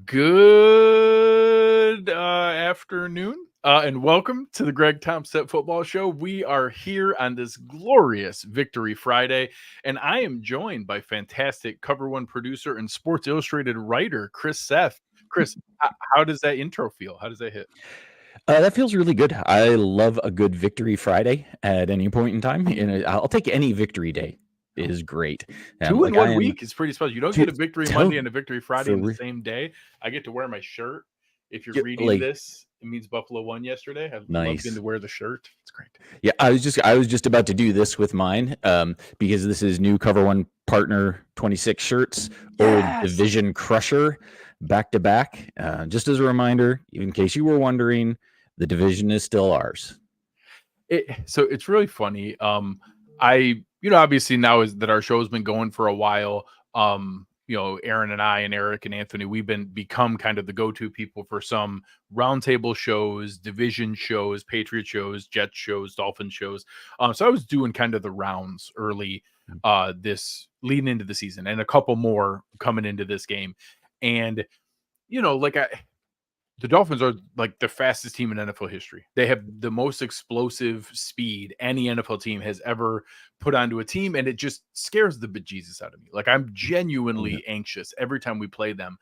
Good afternoon, and welcome to the Greg Tompsett Football Show. We are here on this glorious Victory Friday, and I am joined by fantastic Cover One producer and Sports Illustrated writer Chris Seth. Chris, how does that intro feel? How does that hit? That feels really good. I love a good Victory Friday at any point in time, and I'll take any victory day. Is great. Two in Like I one am week is pretty special. You don't to get a Victory tell Monday and a Victory Friday for in the re- same day. I get to wear my shirt. If you're reading like this, it means Buffalo won yesterday. I love getting nice. to wear the shirt. It's great. Yeah, I was just about to do this with mine because this is new Cover One partner 26 shirts, old Yes. Division Crusher back to back. Just as a reminder, in case you were wondering, the division is still ours. So it's really funny. Obviously now is that our show's been going for a while. Aaron and I and Eric and Anthony, we've become kind of the go-to people for some roundtable shows, division shows, Patriot shows, Jets shows, Dolphin shows. So I was doing kind of the rounds early this leading into the season and a couple more coming into this game. And the Dolphins are like the fastest team in NFL history. They have the most explosive speed any NFL team has ever put onto a team, and it just scares the bejesus out of me. Like, I'm genuinely anxious every time we play them.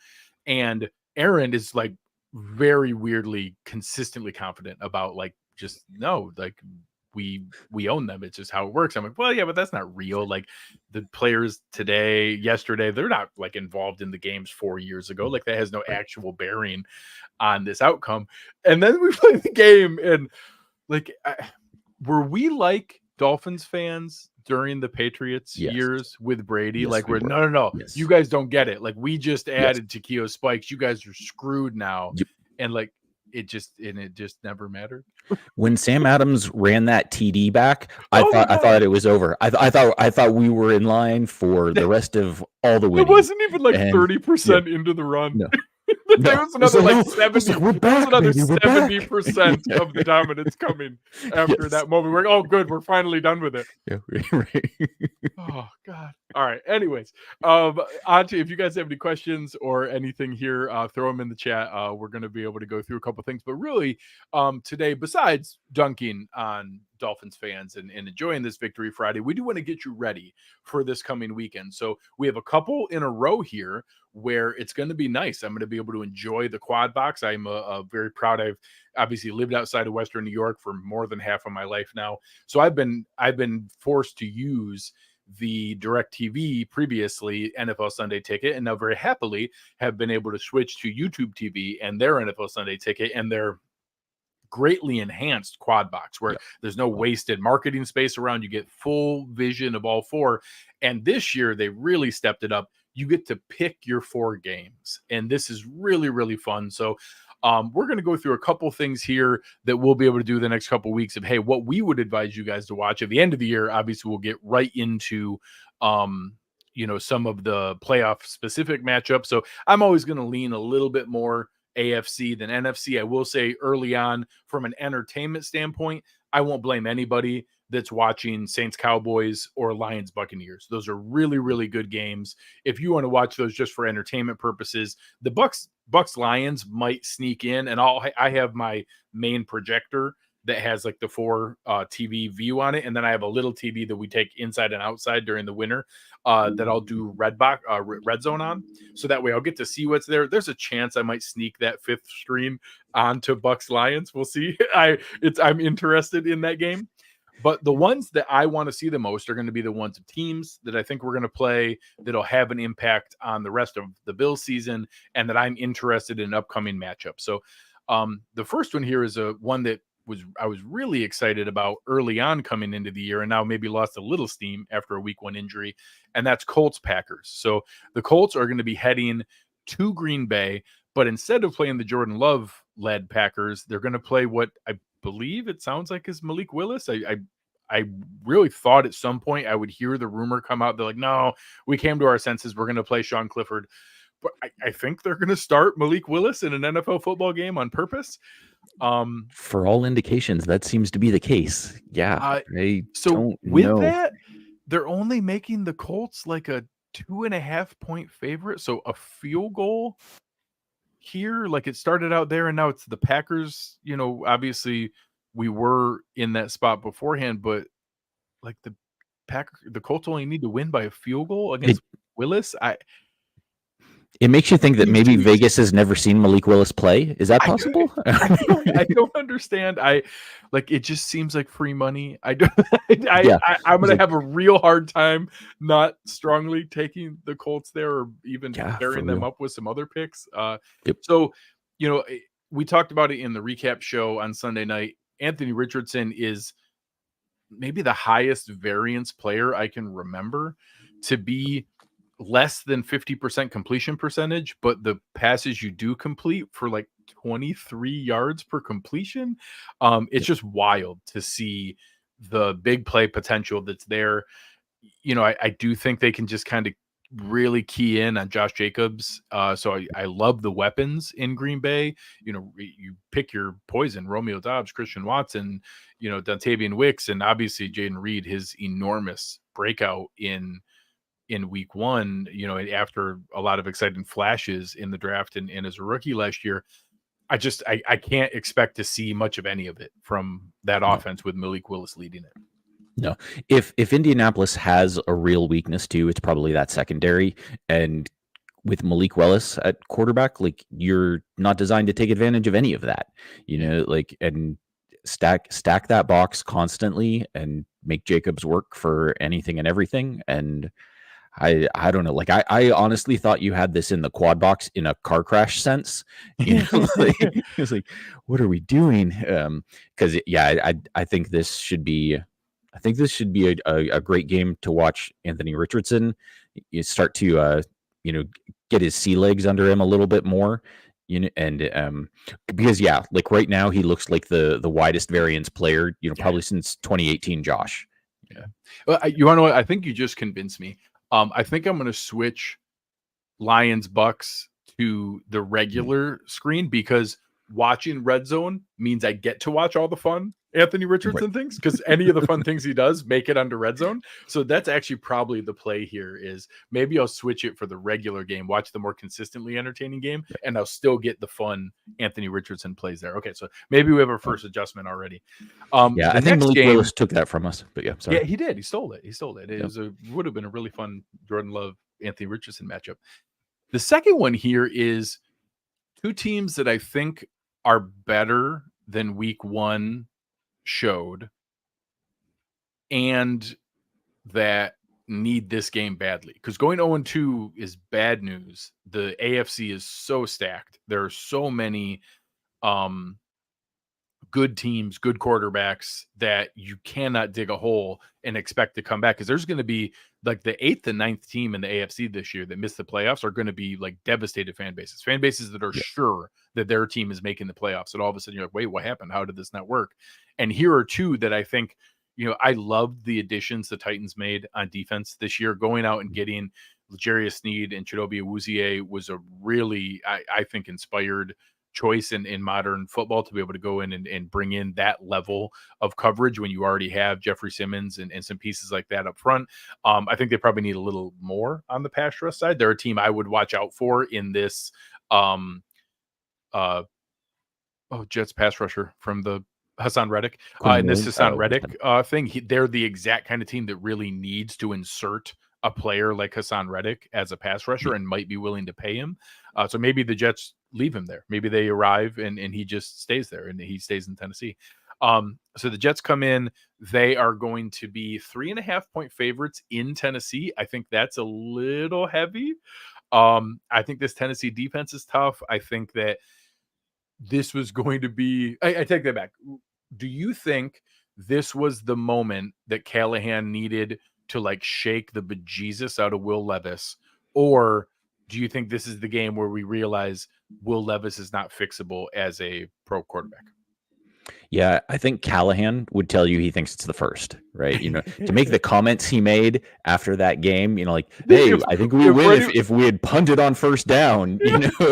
And Aaron is like very weirdly consistently confident about just no, like we own them. It's just how it works. I'm like, well, yeah, but that's not real. Like, the players yesterday, they're not like involved in the games 4 years ago. Like, that has no actual bearing on this outcome. And then we play the game, and were we like Dolphins fans during the Patriots Yes. years with Brady? Yes, like, we we're were. no, Yes. you guys don't get it. Like, we just Yes. added Takeo Spikes. You guys are screwed now. Yep. And it just never mattered. When Sam Adams ran that TD back, I Oh my thought God. it was over. I thought we were in line for the rest of all the It winning. wasn't even like And 30% into the run. no, There was another no, like it's 70. like, we're There was back, another baby, we're back. 70% of the dominance coming after Yes. that moment. We're good. We're finally done with it. Yeah, right. Oh God. All right. Anyways, Auntie, if you guys have any questions or anything here, throw them in the chat. We're going to be able to go through a couple things, but really, today, besides dunking on Dolphins fans and enjoying this Victory Friday, we do want to get you ready for this coming weekend. So we have a couple in a row here where it's going to be nice. I'm going to be able to enjoy the quad box. I'm very proud. I've obviously lived outside of Western New York for more than half of my life now. So I've been forced to use the DirecTV previously NFL Sunday Ticket, and now very happily have been able to switch to YouTube TV and their NFL Sunday Ticket and their greatly enhanced quad box where there's no wasted marketing space around. You get full vision of all four. And this year they really stepped it up. You get to pick your 4 games, and this is really, really fun. So we're going to go through a couple things here that we'll be able to do the next couple of weeks of, hey, what we would advise you guys to watch at the end of the year. Obviously, we'll get right into some of the playoff specific matchups. So I'm always going to lean a little bit more AFC than NFC. I will say early on, from an entertainment standpoint, I won't blame anybody that's watching Saints Cowboys or Lions Buccaneers. Those are really, really good games. If you want to watch those just for entertainment purposes, the Bucks Lions might sneak in, and I have my main projector that has like the 4 TV view on it, and then I have a little TV that we take inside and outside during the winter that I'll do red zone on, so that way I'll get to see what's there. There's a chance I might sneak that 5th stream onto Bucks Lions. We'll see. I'm interested in that game. But the ones that I want to see the most are going to be the ones of teams that I think we're going to play that'll have an impact on the rest of the Bills season, and that I'm interested in upcoming matchups. So the first one here is one that I was really excited about early on coming into the year, and now maybe lost a little steam after a week 1 injury, and that's Colts Packers. So the Colts are going to be heading to Green Bay, but instead of playing the Jordan Love led Packers, they're going to play what I believe it sounds like is Malik Willis. I really thought at some point I would hear the rumor come out. They're like, no, we came to our senses. We're going to play Sean Clifford. But I think they're going to start Malik Willis in an NFL football game on purpose. For all indications, that seems to be the case. Yeah. That, they're only making the Colts like a 2.5 point favorite. So a field goal here? Like it started out there and now it's the Packers. Obviously we were in that spot beforehand, but like the Colts only need to win by a field goal It against Willis. it makes you think that Seems maybe too easy. Vegas has never seen Malik Willis play. Is that I possible? don't understand. It just seems like free money. I don't Yeah. I'm He's gonna like, have a real hard time not strongly taking the Colts there or even yeah, for pairing them real. up with some other picks. Yep. So we talked about it in the recap show on Sunday night. Anthony Richardson is maybe the highest variance player I can remember to be less than 50% completion percentage, but the passes you do complete for like 23 yards per completion. It's Yep. just wild to see the big play potential that's there. I do think they can just kind of really key in on Josh Jacobs. So I love the weapons in Green Bay. You pick your poison: Romeo Doubs, Christian Watson, Dontavian Wicks, and obviously Jaden Reed, his enormous breakout in week one, after a lot of exciting flashes in the draft and as a rookie last year. I can't expect to see much of any of it from that No. offense with Malik Willis leading it. No. If Indianapolis has a real weakness too, it's probably that secondary. And with Malik Willis at quarterback, like you're not designed to take advantage of any of that. Like and stack that box constantly and make Jacobs work for anything and everything. And I don't know. Like I honestly thought you had this in the quad box in a car crash sense. Like it's like, what are we doing? Because I think this should be a great game to watch. Anthony Richardson, you start to get his sea legs under him a little bit more. And because like right now he looks like the widest variance player, probably since 2018 Josh. Yeah. Well, you want to know what? I think you just convinced me. I think I'm going to switch Lions Bucks to the regular screen because watching Red Zone means I get to watch all the fun Anthony Richardson things, because any of the fun things he does make it under Red Zone. So that's actually probably the play here is maybe I'll switch it for the regular game, watch the more consistently entertaining game, and I'll still get the fun Anthony Richardson plays there. Okay, so maybe we have our first adjustment already. Yeah, the I think next Malik game, Willis took that from us, but yeah, sorry. yeah, he did. He stole it. It would have been a really fun Jordan Love, Anthony Richardson matchup. The second one here is two teams that I think are better than week one showed and that need this game badly, because going 0-2 is bad news. The AFC is so stacked. There are so many good teams, good quarterbacks that you cannot dig a hole and expect to come back, because there's going to be like the 8th and 9th team in the AFC this year that missed the playoffs are going to be like devastated fan bases that are sure that their team is making the playoffs. And all of a sudden you're like, wait, what happened? How did this not work? And here are two that I think, I loved the additions the Titans made on defense this year. Going out and getting L'Jarius Sneed and Chidobe Awuzie was a really, I think, inspired choice in modern football to be able to go in and bring in that level of coverage when you already have Jeffrey Simmons and some pieces like that up front. I think they probably need a little more on the pass rush side. They're a team I would watch out for in this Jets pass rusher from the Hassan Reddick in this Hassan Reddick thing. They're the exact kind of team that really needs to insert a player like Hassan Reddick as a pass rusher and might be willing to pay him. So maybe the Jets leave him there. Maybe they arrive and he just stays there and he stays in Tennessee. So the Jets come in. They are going to be 3.5-point favorites in Tennessee. I think that's a little heavy. I think this Tennessee defense is tough. I think that this was going to be, I take that back. Do you think this was the moment that Callahan needed to like shake the bejesus out of Will Levis? Or do you think this is the game where we realize Will Levis is not fixable as a pro quarterback? Yeah, I think Callahan would tell you he thinks it's the first, right? To make the comments he made after that game, like, hey, I think we win if we had punted on first down.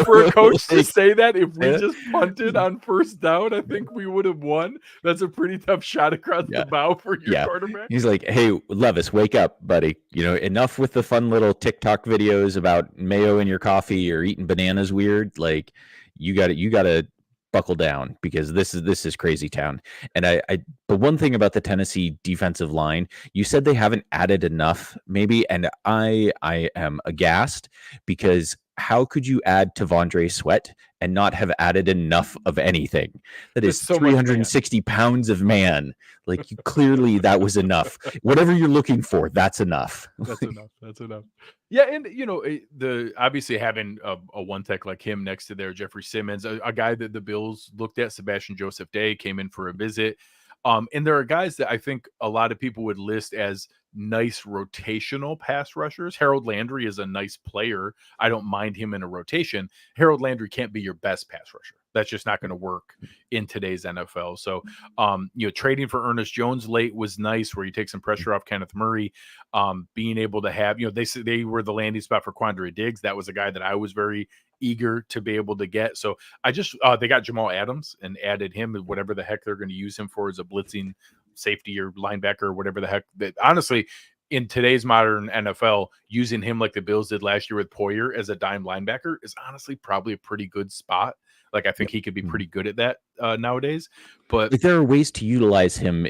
For a coach to say that, if we just punted on first down, I think we would have won. That's a pretty tough shot across the bow for your quarterback. He's like, hey, Levis, wake up, buddy. Enough with the fun little TikTok videos about mayo in your coffee or eating bananas weird. Like, you got to buckle down because this is crazy town. And but one thing about the Tennessee defensive line, you said they haven't added enough, maybe, and I am aghast because how could you add Tavondre Sweat and not have added enough of anything? That That's is so much man. 360 pounds of man. Like clearly that was enough. Whatever you're looking for, that's enough. That's enough. That's enough. Yeah, and the obviously having a one tech like him next to there, Jeffrey Simmons, a guy that the Bills looked at, Sebastian Joseph Day came in for a visit. And there are guys that I think a lot of people would list as nice rotational pass rushers. Harold Landry is a nice player. I don't mind him in a rotation. Harold Landry can't be your best pass rusher. That's just not going to work in today's NFL. So, trading for Ernest Jones late was nice, where you take some pressure off Kenneth Murray. Being able to have, they were the landing spot for Quandre Diggs. That was a guy that I was very eager to be able to get. So they got Jamal Adams and added him, whatever the heck they're going to use him for, as a blitzing safety or linebacker or whatever the heck. That honestly, in today's modern NFL, using him like the Bills did last year with Poyer as a dime linebacker is honestly probably a pretty good spot. Like, I think he could be pretty good at that nowadays. But there are ways to utilize him,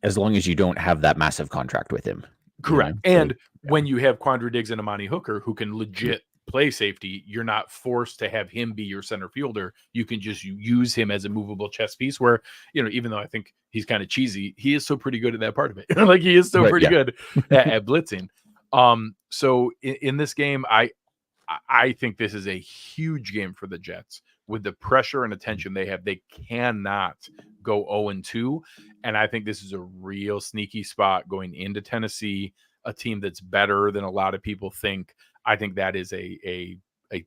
as long as you don't have that massive contract with him. Correct. And when you have Quandre Diggs and Amani Hooker, who can legit play safety, you're not forced to have him be your center fielder. You can just use him as a movable chess piece, where, even though I think he's kind of cheesy, he is so pretty good at that part of it. Like, he is so pretty good at blitzing. So in this game, I think this is a huge game for the Jets. With the pressure and attention they have, they cannot go 0-2. And I think this is a real sneaky spot going into Tennessee, a team that's better than a lot of people think. I think that is a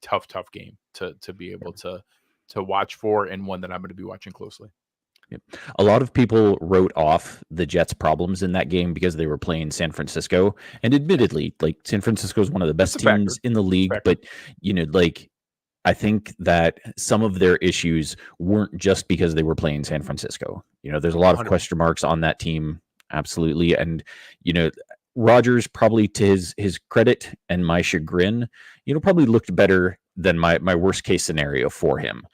tough game to be able to watch for, and one that I'm going to be watching closely. Yep. A lot of people wrote off the Jets' problems in that game because they were playing San Francisco. And admittedly, like, San Francisco is one of the best teams in the league. But, I think that some of their issues weren't just because they were playing San Francisco. There's a lot of question marks on that team. Absolutely. And, Rodgers, probably to his credit and my chagrin, probably looked better than my worst case scenario for him.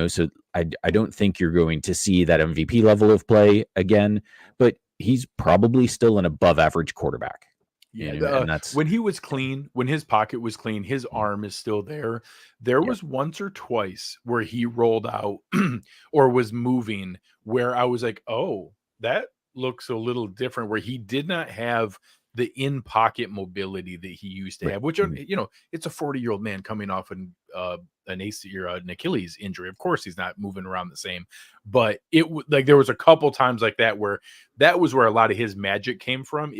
So I don't think you're going to see that MVP level of play again, but he's probably still an above average quarterback. Yeah, and that's when he was clean, when his pocket was clean, his arm is still there. There was once or twice where he rolled out or was moving where I was like, oh, that looks a little different, where he did not have the in-pocket mobility that he used to have, which, it's a 40-year-old man coming off an Achilles injury. Of course, he's not moving around the same, but there was a couple times like that where that was where a lot of his magic came from.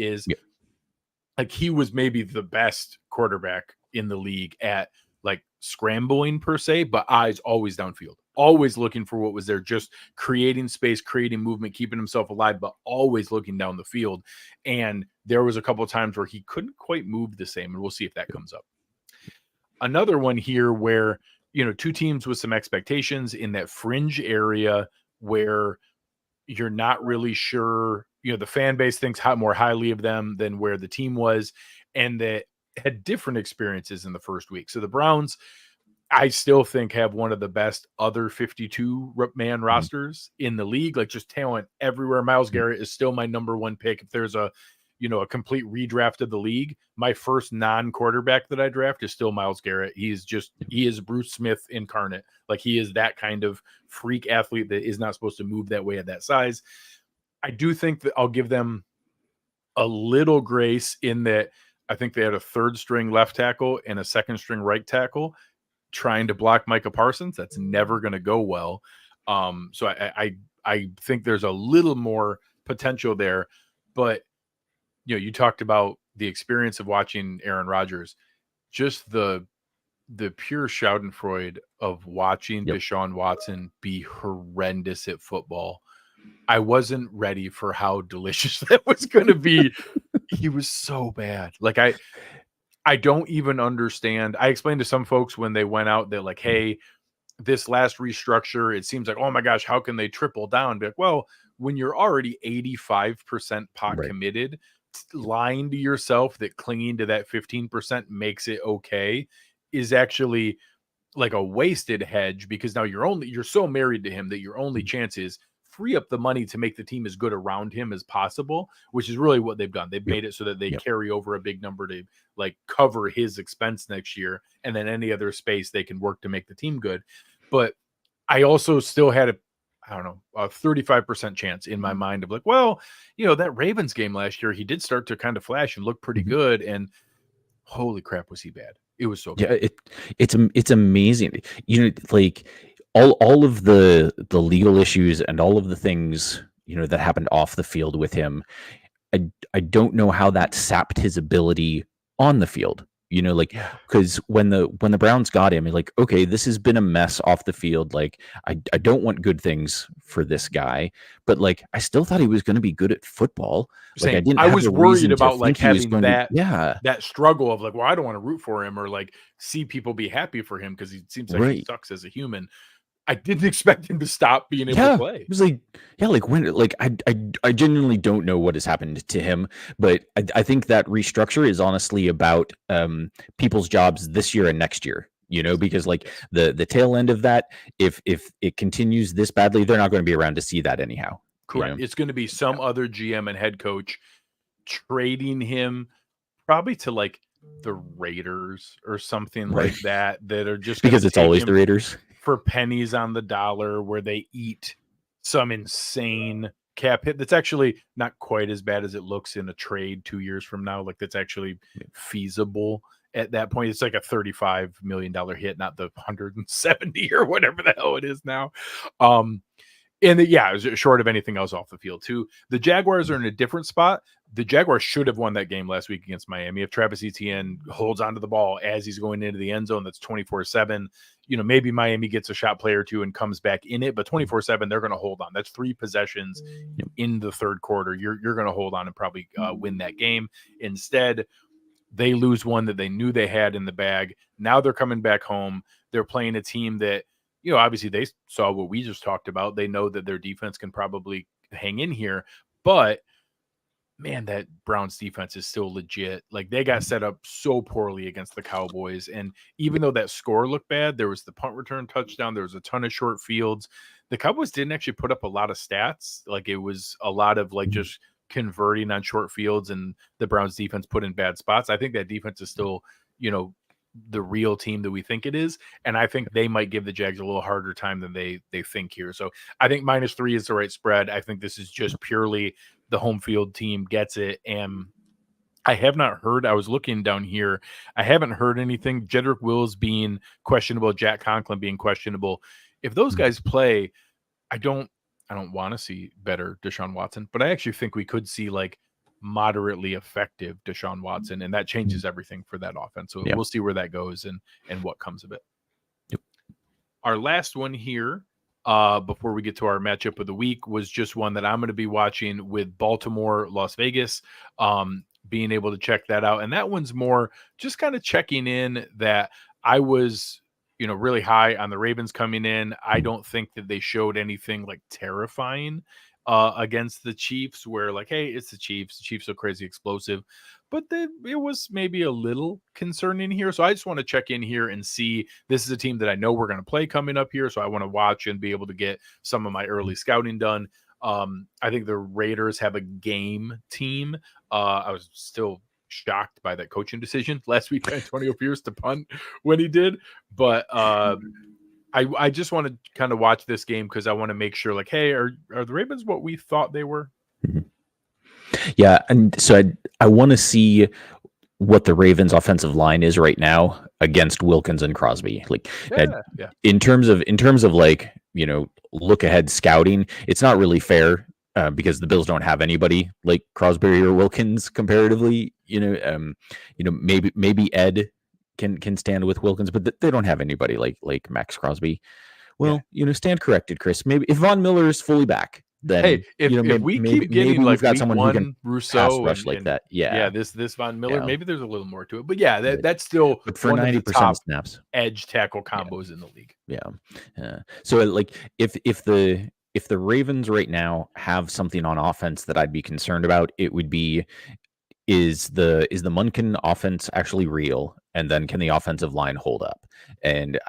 Like, he was maybe the best quarterback in the league at, like, scrambling per se, but eyes always downfield, always looking for what was there, just creating space, creating movement, keeping himself alive, but always looking down the field. And there was a couple of times where he couldn't quite move the same, and we'll see if that comes up. Another one here where, two teams with some expectations in that fringe area where you're not really sure, the fan base thinks more highly of them than where the team was, and that had different experiences in the first week. So the Browns, I still think, have one of the best other 52-man rosters in the league, like, just talent everywhere. Myles Garrett is still my number one pick. If there's a complete redraft of the league, my first non-quarterback that I draft is still Myles Garrett. He is Bruce Smith incarnate. Like, he is that kind of freak athlete that is not supposed to move that way at that size. I do think that I'll give them a little grace in that I think they had a third string left tackle and a second string right tackle trying to block Micah Parsons. That's never going to go well. So I think there's a little more potential there, but you talked about the experience of watching Aaron Rodgers, just the pure schadenfreude of watching Deshaun Watson be horrendous at football. I wasn't ready for how delicious that was going to be. He was so bad. Like, I don't even understand. I explained to some folks when they went out that, like, hey, this last restructure, it seems like, oh my gosh, how can they triple down? Be like, well, when you're already 85% pot committed, lying to yourself that clinging to that 15% makes it okay is actually like a wasted hedge because now you're so married to him that your only chance is free up the money to make the team as good around him as possible, which is really what they've done. They've Yep. made it so that they Yep. carry over a big number to like cover his expense next year, and then any other space they can work to make the team good. But I also still had I don't know, a 35% chance in my mind of like, well, that Ravens game last year, he did start to kind of flash and look pretty Mhm. good. And holy crap, was he bad? It was so Yeah, bad. it's amazing. Like all of the legal issues and all of the things, that happened off the field with him. I don't know how that sapped his ability on the field. Like, Yeah. because when the Browns got him, like, okay, this has been a mess off the field. Like, I don't want good things for this guy, but like, I still thought he was going to be good at football. Like, I Same. didn't I have was a worried reason to about like think he was having going to. that Yeah, that struggle of like, well, I don't want to root for him or like see people be happy for him because he seems like he right. sucks as a human. I didn't expect him to stop being able to Yeah, it play. was like, yeah, like when, like I genuinely don't know what has happened to him, but I think that restructure is honestly about people's jobs this year and next year. Because like Yes. the tail end of that, if it continues this badly, they're not going to be around to see that anyhow. Correct. It's going to be Yeah, some other GM and head coach trading him probably to like the Raiders or something right. like that are just going to Because it's take always the him Raiders. for pennies on the dollar where they eat some insane cap hit that's actually not quite as bad as it looks in a trade 2 years from now. Like that's actually feasible at that point. It's like a $35 million hit, not the 170 or whatever the hell it is now. And yeah, it was short of anything else off the field too. The Jaguars are in a different spot. The Jaguars should have won that game last week against Miami. If Travis Etienne holds onto the ball as he's going into the end zone, that's 24/7. Maybe Miami gets a shot play or two and comes back in it, but 24/7 they're going to hold on. That's 3 possessions Yep. in the third quarter. You're going to hold on and probably win that game. Instead, they lose one that they knew they had in the bag. Now they're coming back home. They're playing a team that, obviously they saw what we just talked about. They know that their defense can probably hang in here, but man, that Browns defense is still legit. Like they got set up so poorly against the Cowboys. And even though that score looked bad, there was the punt return touchdown. There was a ton of short fields. The Cowboys didn't actually put up a lot of stats. Like it was a lot of like just converting on short fields, and the Browns defense put in bad spots. I think that defense is still, the real team that we think it is. And I think they might give the Jags a little harder time than they think here. So I think -3 is the right spread. I think this is just purely the home field team gets it. And I have not heard, I was looking down here, I haven't heard anything. Jedrick Wills being questionable, Jack Conklin being questionable. If those guys play, I don't want to see better Deshaun Watson, but I actually think we could see like moderately effective Deshaun Watson, and that changes everything for that offense. So Yeah. we'll see where that goes and what comes of it. Yep. Our last one here, before we get to our matchup of the week, was just one that I'm going to be watching with Baltimore, Las Vegas, being able to check that out. And that one's more just kind of checking in that I was, really high on the Ravens coming in. I don't think that they showed anything like terrifying against the Chiefs where like, hey, it's the Chiefs. The Chiefs are crazy explosive. But it was maybe a little concerning here. So I just want to check in here and see. This is a team that I know we're going to play coming up here. So I want to watch and be able to get some of my early scouting done. I think the Raiders have a game team. I was still shocked by that coaching decision last week by Antonio Pierce to punt when he did. But I just want to kind of watch this game because I want to make sure like, hey, are the Ravens what we thought they were? Yeah, and so I want to see what the Ravens offensive line is right now against Wilkins and Crosby. Like Yeah. in terms of like, look ahead scouting, it's not really fair because the Bills don't have anybody like Crosby or Wilkins comparatively. Maybe Ed can stand with Wilkins, but they don't have anybody like Max Crosby. Well, stand corrected, Chris. Maybe if Von Miller is fully back, then hey, if we keep getting like we've got week someone who can pass Rousseau rush like that. Yeah, this Von Miller, yeah. maybe there's a little more to it. But yeah, that's still But for one of the 90% top of snaps, edge tackle combos in the league. Yeah. So like if the Ravens right now have something on offense that I'd be concerned about, it would be is the Munkin offense actually real, and then can the offensive line hold up? And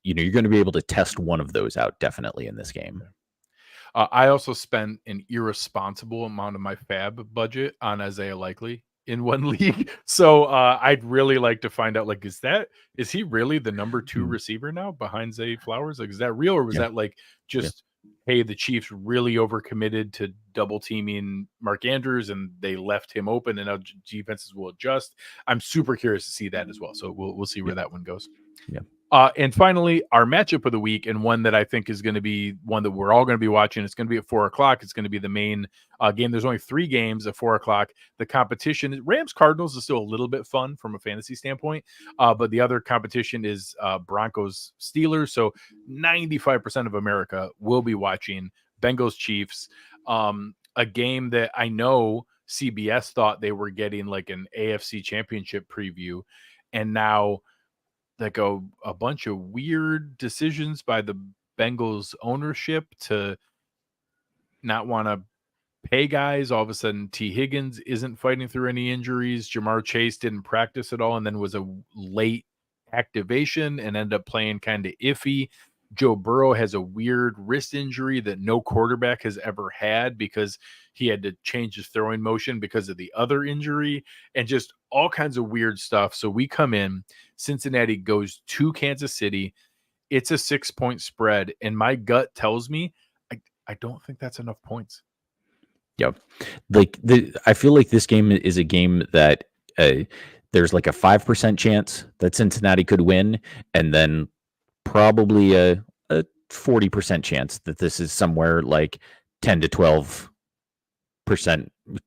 you're going to be able to test one of those out definitely in this game. I also spent an irresponsible amount of my fab budget on Isaiah Likely in one league. So I'd really like to find out, like, is he really the number 2 receiver now behind Zay Flowers? Like, is that real, or was Yeah. that like just hey, the Chiefs really overcommitted to double teaming Mark Andrews and they left him open, and now defenses will adjust? I'm super curious to see that as well. So we'll see where that one goes. Yeah. And finally, our matchup of the week, and one that I think is going to be one that we're all going to be watching. It's going to be at 4:00. It's going to be the main game. There's only 3 games at 4:00. The competition, Rams Cardinals, is still a little bit fun from a fantasy standpoint, but the other competition is Broncos Steelers. So 95% of America will be watching Bengals Chiefs, a game that I know CBS thought they were getting like an AFC Championship preview, and now like a bunch of weird decisions by the Bengals ownership to not want to pay guys. All of a sudden, T. Higgins isn't fighting through any injuries. Jamar Chase didn't practice at all and then was a late activation and ended up playing kind of iffy. Joe Burrow has a weird wrist injury that no quarterback has ever had because he had to change his throwing motion because of the other injury, and just all kinds of weird stuff. So we come in, Cincinnati goes to Kansas City. It's a 6-point spread, and my gut tells me I don't think that's enough points. Yep. Like I feel like this game is a game that there's like a 5% chance that Cincinnati could win, and then probably a 40% chance that this is somewhere like 10 to 12%,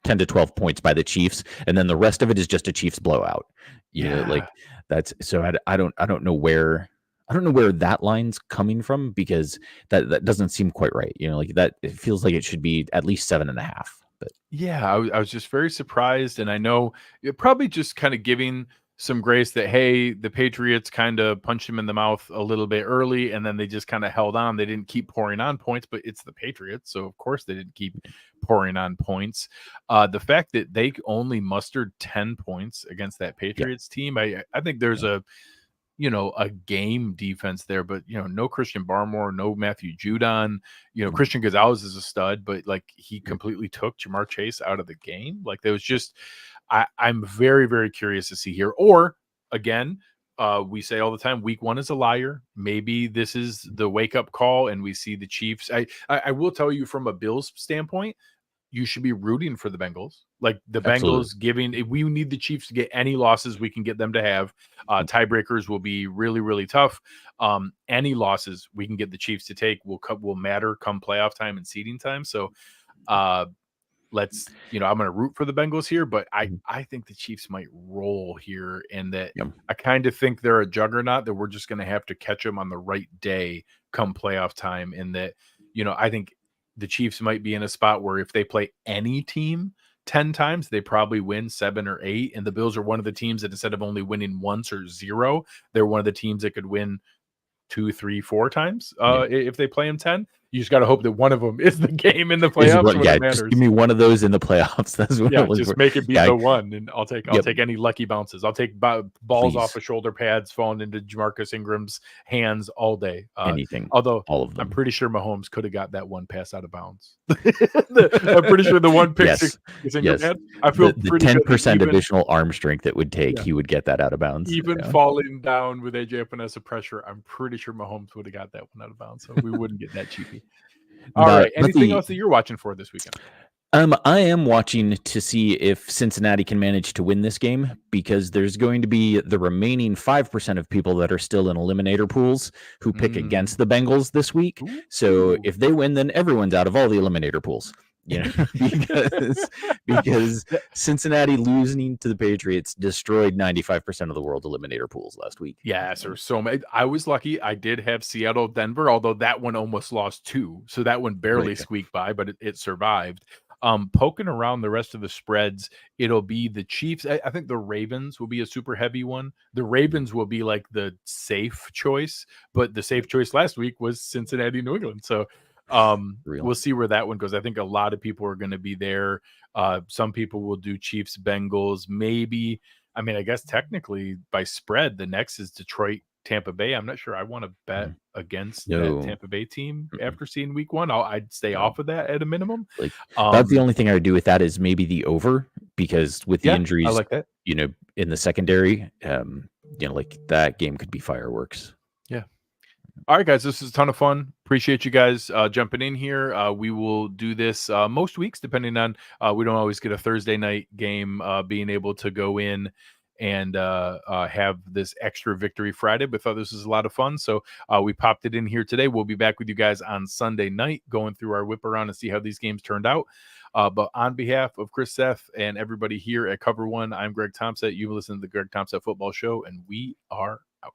10 to 12 points by the Chiefs, and then the rest of it is just a Chiefs blowout. You know, like that's so I don't know where that line's coming from, because that doesn't seem quite right. You know, like that it feels like it should be at least 7.5. But yeah, I was just very surprised, and I know you're probably just kind of giving some grace that hey, the Patriots kind of punched him in the mouth a little bit early, and then they just kind of held on. They didn't keep pouring on points, but it's the Patriots, so of course they didn't keep pouring on points. The fact that they only mustered 10 points against that Patriots team, I think there's a game defense there, but no Christian Barmore, no Matthew Judon. Christian Gonzalez is a stud, but like he completely took Jamar Chase out of the game. Like there was just, I'm very, very curious to see here. Or again, we say all the time, week 1 is a liar. Maybe this is the wake up call, and we see the Chiefs. I will tell you from a Bills standpoint, you should be rooting for the Bengals. Like the Absolutely. Bengals if we need the Chiefs to get any losses, we can get them to have. Tiebreakers will be really, really tough. Any losses we can get the Chiefs to take will matter come playoff time and seeding time. So I'm going to root for the Bengals here, but I think the Chiefs might roll here, and that I kind of think they're a juggernaut that we're just going to have to catch them on the right day come playoff time. And that, I think the Chiefs might be in a spot where if they play any team 10 times, they probably win 7 or 8. And the Bills are one of the teams that instead of only winning once or 0, they're one of the teams that could win 2, 3, 4 times if they play them 10. You just got to hope that one of them is the game in the playoffs when it matters. Just give me one of those in the playoffs. That's what just make it be the one, and I'll take any lucky bounces. I'll take balls off of shoulder pads falling into Jamarcus Ingram's hands all day. Anything. Although all of them. I'm pretty sure Mahomes could have got that one pass out of bounds. I'm pretty sure the one pick six is in your head. I feel the pretty 10% additional arm strength it would take, he would get that out of bounds. Even falling down with AJ Epinesa pressure, I'm pretty sure Mahomes would have got that one out of bounds. So we wouldn't get that cheapy. All right. Anything else that you're watching for this weekend? I am watching to see if Cincinnati can manage to win this game, because there's going to be the remaining 5% of people that are still in eliminator pools who pick against the Bengals this week. So if they win, then everyone's out of all the eliminator pools. Because Cincinnati losing to the Patriots destroyed 95% of the world eliminator pools last week. Yes, or so many. I was lucky. I did have Seattle, Denver, although that one almost lost 2. So that one barely squeaked by, but it survived. Poking around the rest of the spreads, it'll be the Chiefs. I think the Ravens will be a super heavy one. The Ravens will be like the safe choice, but the safe choice last week was Cincinnati, New England. So we'll see where that one goes. I think a lot of people are going to be there. Some people will do Chiefs, Bengals, maybe. I mean, I guess technically by spread, the next is Detroit, Tampa Bay. I'm not sure I want to bet against that No. Tampa Bay team Mm-mm. after seeing week one. I'd stay No. off of that at a minimum. Like, that's the only thing I would do with that is maybe the over, because with the Yeah, I injuries, like that. in the secondary, like that game could be fireworks. Yeah. All right, guys, this is a ton of fun. Appreciate you guys jumping in here. We will do this most weeks, depending on we don't always get a Thursday night game, being able to go in and have this extra victory Friday. But thought this was a lot of fun, so we popped it in here today. We'll be back with you guys on Sunday night, going through our whip around and see how these games turned out. But on behalf of Chris Seth and everybody here at Cover One, I'm Greg Tompsett. You've listened to the Greg Tompsett Football Show, and we are out.